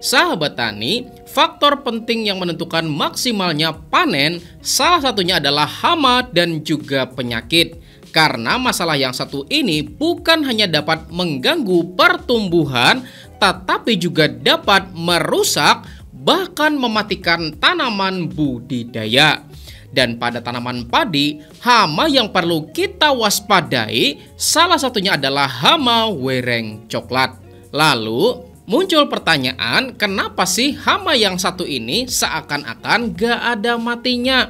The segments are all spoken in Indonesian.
Sahabat tani, faktor penting yang menentukan maksimalnya panen salah satunya adalah hama dan juga penyakit. Karena masalah yang satu ini bukan hanya dapat mengganggu pertumbuhan, tetapi juga dapat merusak bahkan mematikan tanaman budidaya. Dan pada tanaman padi, hama yang perlu kita waspadai salah satunya adalah hama wereng coklat. Lalu muncul pertanyaan, kenapa sih hama yang satu ini seakan-akan gak ada matinya?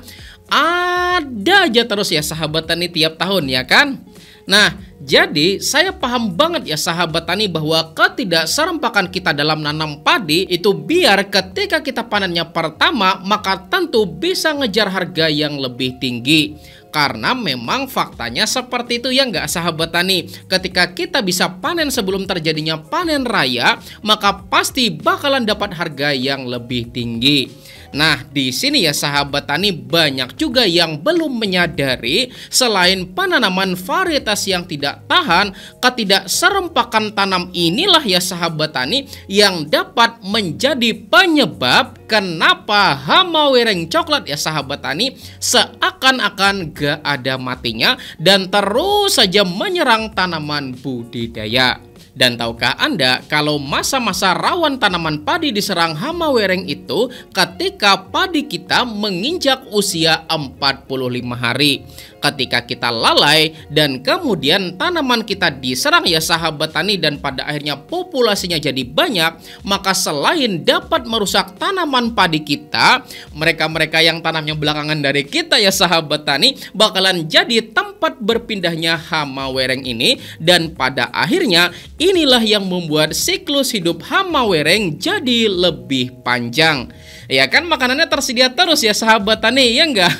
Ada aja terus ya sahabat tani tiap tahun ya kan? Nah, jadi saya paham banget ya sahabat tani bahwa ketidakserempakan kita dalam nanam padi itu biar ketika kita panennya pertama maka tentu bisa ngejar harga yang lebih tinggi. Karena memang faktanya seperti itu ya nggak sahabat tani. Ketika kita bisa panen sebelum terjadinya panen raya, maka pasti bakalan dapat harga yang lebih tinggi. Nah, di sini ya sahabat tani banyak juga yang belum menyadari selain penanaman varietas yang tidak tahan, ketidakserempakan tanam inilah ya sahabat tani yang dapat menjadi penyebab kenapa hama wereng coklat ya sahabat tani seakan-akan gak ada matinya dan terus saja menyerang tanaman budidaya. Dan tahukah Anda kalau masa-masa rawan tanaman padi diserang hama wereng itu ketika padi kita menginjak usia 45 hari. Ketika kita lalai dan kemudian tanaman kita diserang ya sahabat tani dan pada akhirnya populasinya jadi banyak, maka selain dapat merusak tanaman padi kita, mereka-mereka yang tanamnya belakangan dari kita ya sahabat tani bakalan jadi tempat berpindahnya hama wereng ini dan pada akhirnya inilah yang membuat siklus hidup hama wereng jadi lebih panjang. Ya kan, makanannya tersedia terus ya sahabat tani, ya enggak?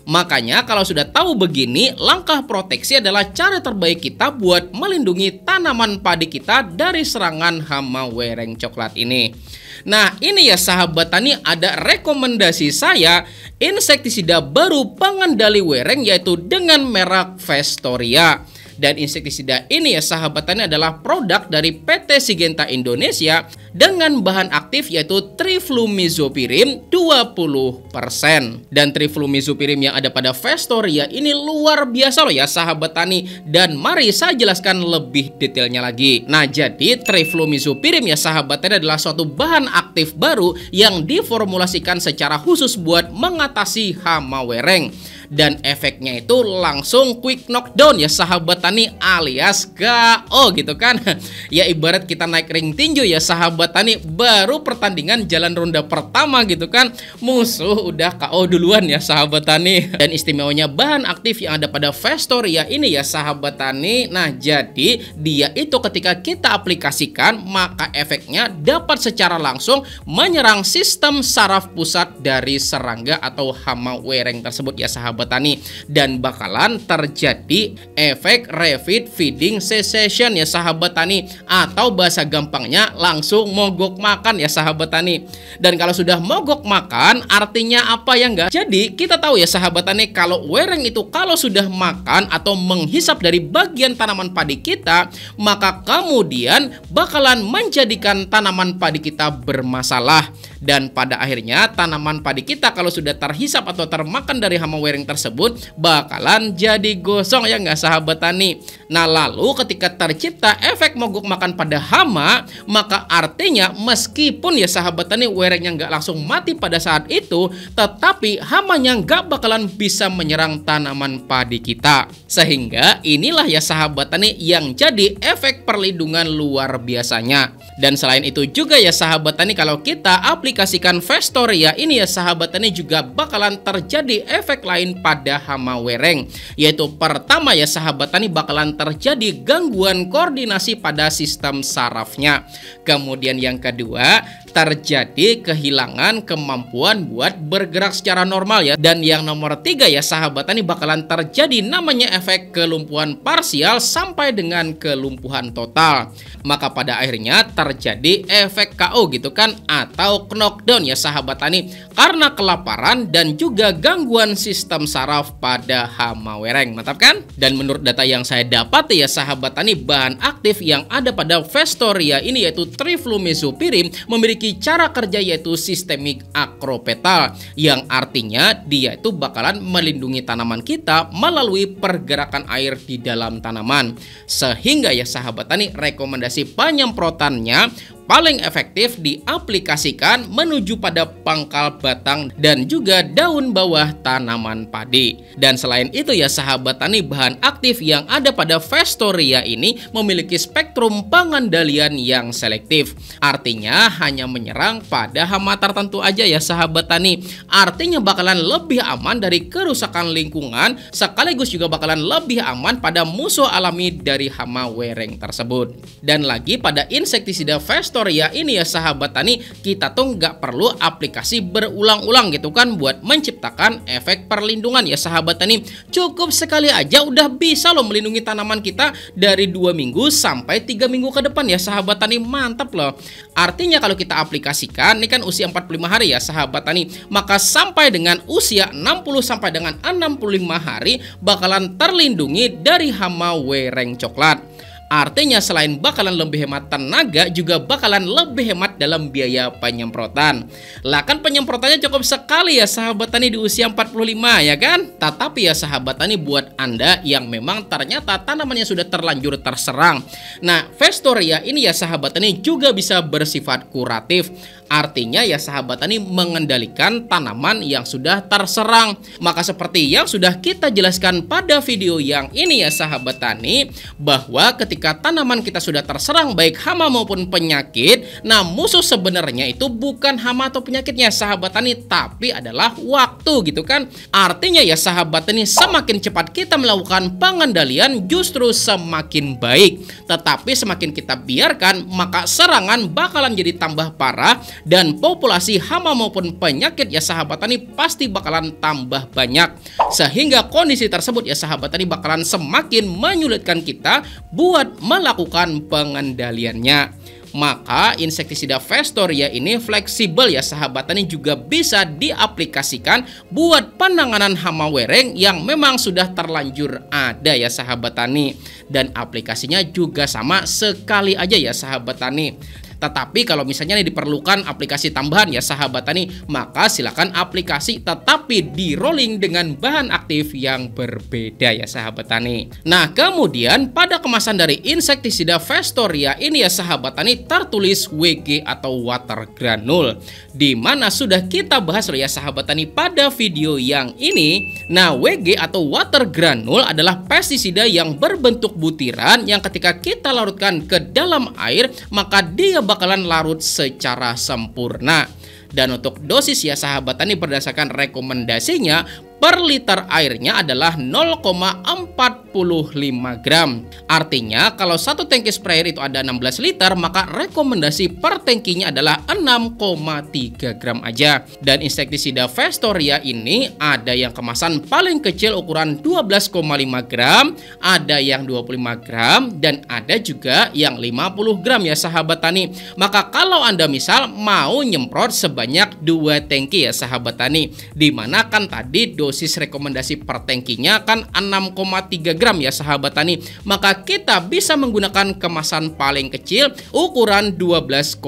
Makanya kalau sudah tahu begini, langkah proteksi adalah cara terbaik kita buat melindungi tanaman padi kita dari serangan hama wereng coklat ini. Nah, ini ya sahabat tani, ada rekomendasi saya insektisida baru pengendali wereng yaitu dengan merek Vestoria. Dan insektisida ini ya sahabat tani adalah produk dari PT Syngenta Indonesia dengan bahan aktif yaitu triflumizopirim 20%. Dan triflumizopirim yang ada pada Vestoria ini luar biasa loh ya sahabat tani. Dan mari saya jelaskan lebih detailnya lagi. Nah, jadi triflumizopirim ya sahabat tani adalah suatu bahan aktif baru yang diformulasikan secara khusus buat mengatasi hama wereng. Dan efeknya itu langsung quick knockdown ya sahabat tani alias KO gitu kan. Ya ibarat kita naik ring tinju ya sahabat tani, baru pertandingan jalan ronda pertama gitu kan, musuh udah KO duluan ya sahabat tani. Dan istimewanya bahan aktif yang ada pada Vestoria ini ya sahabat tani, nah jadi dia itu ketika kita aplikasikan maka efeknya dapat secara langsung menyerang sistem saraf pusat dari serangga atau hama wereng tersebut ya sahabat tani, dan bakalan terjadi efek rapid feeding cessation ya sahabat tani, atau bahasa gampangnya langsung mogok makan ya sahabat tani. Dan kalau sudah mogok makan artinya apa ya enggak? Jadi kita tahu ya sahabat tani kalau wereng itu kalau sudah makan atau menghisap dari bagian tanaman padi kita, maka kemudian bakalan menjadikan tanaman padi kita bermasalah. Dan pada akhirnya tanaman padi kita kalau sudah terhisap atau termakan dari hama wereng tersebut bakalan jadi gosong ya nggak sahabat tani. Nah, lalu ketika tercipta efek mogok makan pada hama, maka artinya meskipun ya sahabat tani werengnya nggak langsung mati pada saat itu, tetapi hamanya nggak bakalan bisa menyerang tanaman padi kita. Sehingga inilah ya sahabat tani yang jadi efek perlindungan luar biasanya. Dan selain itu juga ya sahabat tani, kalau kita aplikasikan Vestoria ini ya sahabat tani juga bakalan terjadi efek lain pada hama wereng, yaitu pertama ya sahabat tani bakalan terjadi gangguan koordinasi pada sistem sarafnya. Kemudian yang kedua, terjadi kehilangan kemampuan buat bergerak secara normal ya. Dan yang nomor tiga ya sahabat tani bakalan terjadi namanya efek kelumpuhan parsial sampai dengan kelumpuhan total. Maka pada akhirnya terjadi efek KO gitu kan, atau knockdown ya sahabat tani, karena kelaparan dan juga gangguan sistem saraf pada hama wereng. Mantap kan? Dan menurut data yang saya dapat ya sahabat tani, bahan aktif yang ada pada Vestoria ini yaitu triflumizopirim memiliki memiliki cara kerja yaitu sistemik akropetal, yang artinya dia itu bakalan melindungi tanaman kita melalui pergerakan air di dalam tanaman. Sehingga ya sahabat tani, rekomendasi penyemprotannya paling efektif diaplikasikan menuju pada pangkal batang dan juga daun bawah tanaman padi. Dan selain itu ya sahabat tani, bahan aktif yang ada pada Festoria ini memiliki spektrum pengendalian yang selektif. Artinya hanya menyerang pada hama tertentu aja ya sahabat tani. Artinya bakalan lebih aman dari kerusakan lingkungan, sekaligus juga bakalan lebih aman pada musuh alami dari hama wereng tersebut. Dan lagi pada insektisida Festoria ini ya sahabat tani, kita tuh nggak perlu aplikasi berulang-ulang gitu kan buat menciptakan efek perlindungan ya sahabat tani. Cukup sekali aja udah bisa loh melindungi tanaman kita dari 2 minggu sampai 3 minggu ke depan ya sahabat tani. Mantap loh. Artinya kalau kita aplikasikan, ini kan usia 45 hari ya sahabat tani, maka sampai dengan usia 60 sampai dengan 65 hari bakalan terlindungi dari hama wereng coklat. Artinya selain bakalan lebih hemat tenaga, juga bakalan lebih hemat dalam biaya penyemprotan. Lah kan penyemprotannya cukup sekali ya sahabat tani di usia 45 ya kan? Tetapi ya sahabat tani, buat Anda yang memang ternyata tanamannya sudah terlanjur terserang, nah Festoria ini ya sahabat tani juga bisa bersifat kuratif. Artinya ya sahabat tani mengendalikan tanaman yang sudah terserang. Maka seperti yang sudah kita jelaskan pada video yang ini ya sahabat tani, bahwa ketika tanaman kita sudah terserang baik hama maupun penyakit, nah musuh sebenarnya itu bukan hama atau penyakitnya sahabat tani, tapi adalah waktu gitu kan. Artinya ya sahabat tani, semakin cepat kita melakukan pengendalian justru semakin baik. Tetapi semakin kita biarkan, maka serangan bakalan jadi tambah parah, dan populasi hama maupun penyakit ya sahabat tani pasti bakalan tambah banyak. Sehingga kondisi tersebut ya sahabat tani bakalan semakin menyulitkan kita buat melakukan pengendaliannya. Maka insektisida Festoria ini fleksibel ya sahabat tani, juga bisa diaplikasikan buat penanganan hama wereng yang memang sudah terlanjur ada ya sahabat tani. Dan aplikasinya juga sama sekali aja ya sahabat tani. Tetapi kalau misalnya diperlukan aplikasi tambahan ya sahabat tani, maka silakan aplikasi tetapi di rolling dengan bahan aktif yang berbeda ya sahabat tani. Nah kemudian pada kemasan dari insektisida Festoria ini ya sahabat tani tertulis WG atau water granule, di mana sudah kita bahas loh ya sahabat tani pada video yang ini. Nah WG atau water granule adalah pestisida yang berbentuk butiran yang ketika kita larutkan ke dalam air, maka dia bakalan larut secara sempurna. Dan untuk dosis ya sahabat tani, berdasarkan rekomendasinya per liter airnya adalah 0,45 gram. Artinya kalau satu tangki sprayer itu ada 16 liter, maka rekomendasi per tangkinya adalah 6,3 gram aja. Dan insektisida Festoria ini ada yang kemasan paling kecil ukuran 12,5 gram, ada yang 25 gram, dan ada juga yang 50 gram ya sahabat tani. Maka kalau Anda misal mau nyemprot sebanyak 2 tangki ya sahabat tani, dimana kan tadi dosis rekomendasi per tangkinya kan 6,3 gram ya sahabat tani, maka kita bisa menggunakan kemasan paling kecil ukuran 12,5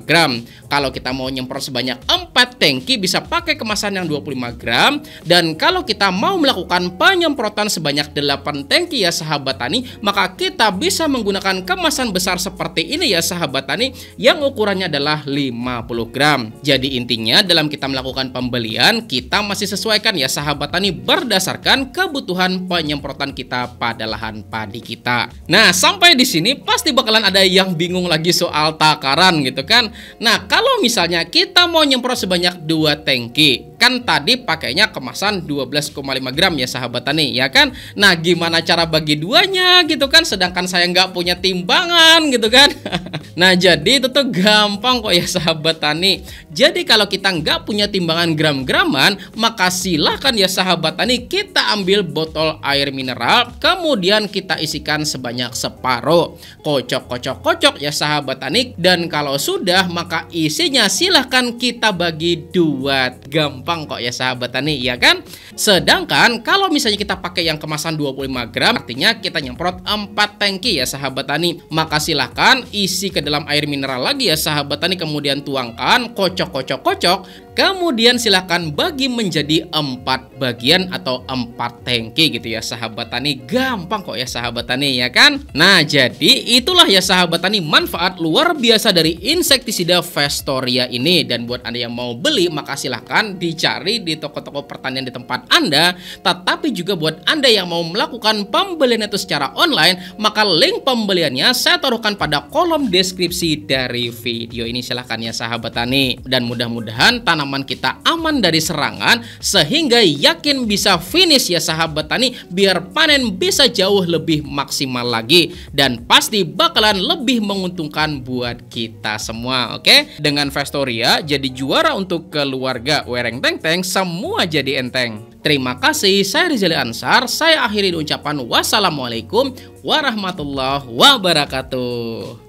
gram. Kalau kita mau nyemprot sebanyak 4 tangki bisa pakai kemasan yang 25 gram, dan kalau kita mau melakukan penyemprotan sebanyak 8 tangki ya sahabat tani, maka kita bisa menggunakan kemasan besar seperti ini ya sahabat tani, yang ukurannya adalah 50 gram. Jadi intinya dalam kita melakukan pembelian, kita masih sesuaikan ya sahabat tani berdasarkan kebutuhan penyemprotan kita pada lahan padi kita. Nah sampai di sini pasti bakalan ada yang bingung lagi soal takaran gitu kan. Nah kalau misalnya kita mau nyemprot sebanyak 2 tangki, kan tadi pakainya kemasan 12,5 gram ya sahabat tani ya kan. Nah gimana cara bagi duanya gitu kan, sedangkan saya nggak punya timbangan gitu kan. Nah jadi itu tuh gampang kok ya sahabat tani. Jadi kalau kita nggak punya timbangan gram-graman, maka silahkan ya sahabat tani kita ambil botol air mineral, kemudian kita isikan sebanyak separuh, kocok ya sahabat tani. Dan kalau sudah, maka isinya silahkan kita bagi 2. Gampang kok ya sahabat tani ya kan. Sedangkan kalau misalnya kita pakai yang kemasan 25 gram, artinya kita nyemprot 4 tangki ya sahabat tani, maka silahkan isi ke dalam air mineral lagi ya sahabat tani, kemudian tuangkan, kocok, kemudian silahkan bagi menjadi 4 bagian atau 4 tangki gitu ya sahabat tani. Gampang kok ya sahabat tani ya kan. Nah jadi itulah ya sahabat tani manfaat luar biasa dari insektisida Vestoria ini. Dan buat Anda yang mau beli maka silahkan dicari di toko-toko pertanian di tempat Anda. Tetapi juga buat Anda yang mau melakukan pembelian itu secara online, maka link pembeliannya saya taruhkan pada kolom deskripsi dari video ini. Silahkan ya sahabat tani. Dan mudah-mudahan tanaman kita aman dari serangan sehingga yakin bisa finish ya sahabat tani, biar panen bisa jauh lebih maksimal lagi dan pasti bakalan lebih menguntungkan buat kita semua. Oke, dengan Vestoria jadi juara untuk keluarga Wereng Teng Teng, semua jadi enteng. Terima kasih, saya Rizali Ansar. Saya akhiri ucapan wassalamualaikum warahmatullahi wabarakatuh.